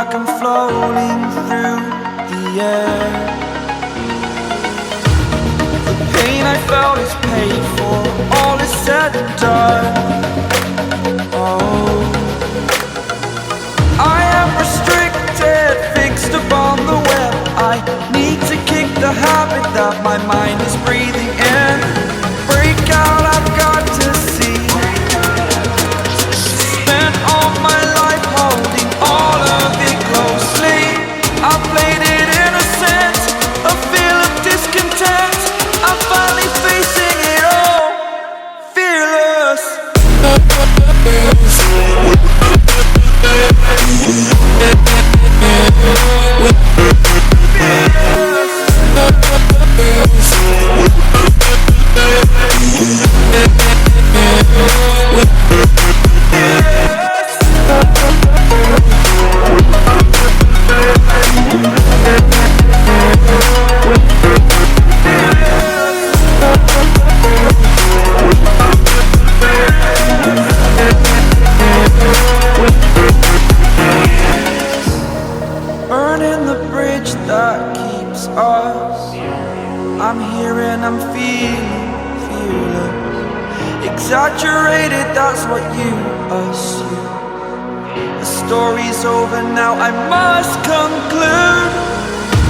like I'm floating through the air. The pain I felt is paid for, all is said and done. Oh, I am restricted, fixed upon the web. I need to kick the habit that my mind is breathing in. Break out, I've got to see. Spent all my life holding all of it closely. I played it innocent, a feel of discontent. I'm finally facing it all, fearless. Burning the bridge that keeps us. I'm here and I'm feeling fearless. Exaggerated, that's what you assume. The story's over now, I must conclude.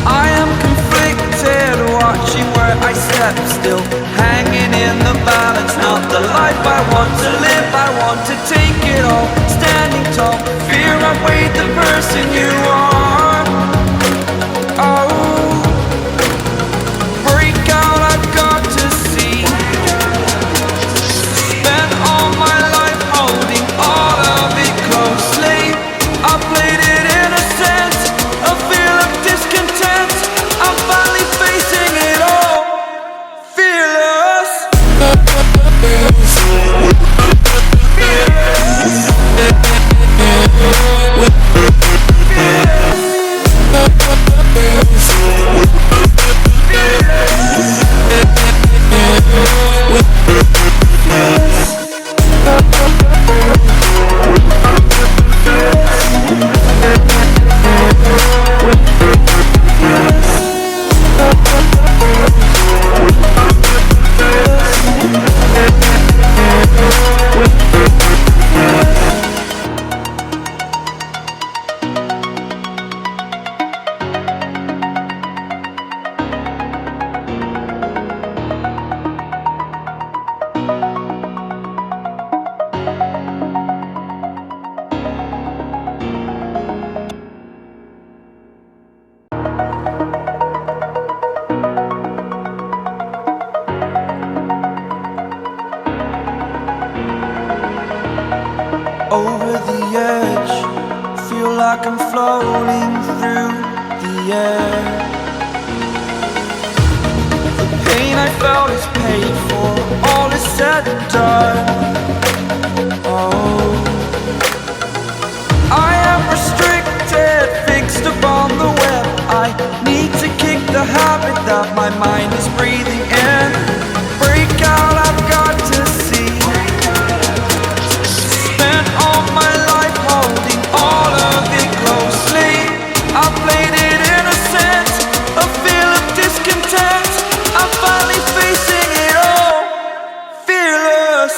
I am conflicted, watching where I step still, hanging in the balance. Not the life I want to live, I want to take it all. Standing tall, fear outweighed the person you are. Oh, break out, I've got to see. Spent all my life holding all of it closely. I played it innocent, a feel of discontent. I'm finally facing it all, fearless. Over the edge, feel like I'm floating through the air. The pain I felt is paid for, all is said and done. Oh, I am restricted, fixed upon the web. I need to kick the habit that my mind is breathing in. Break out, I've got to see. Spent all my life holding all of it closely. I played it innocent, a feel of discontent. I'm finally facing it all, fearless.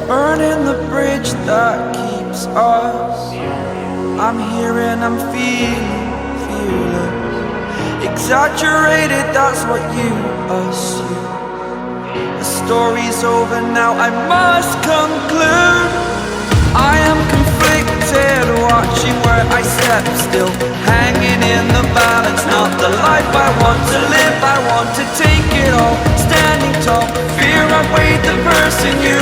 Burning the bridge that keeps us. I'm here and I'm feeling fearless. Exaggerated, that's what you assume. The story's over now, I must conclude. I am conflicted, watching where I step still, hanging in the balance. Not the life I want to live, I want to take it all. Standing tall, fear outweighed the person you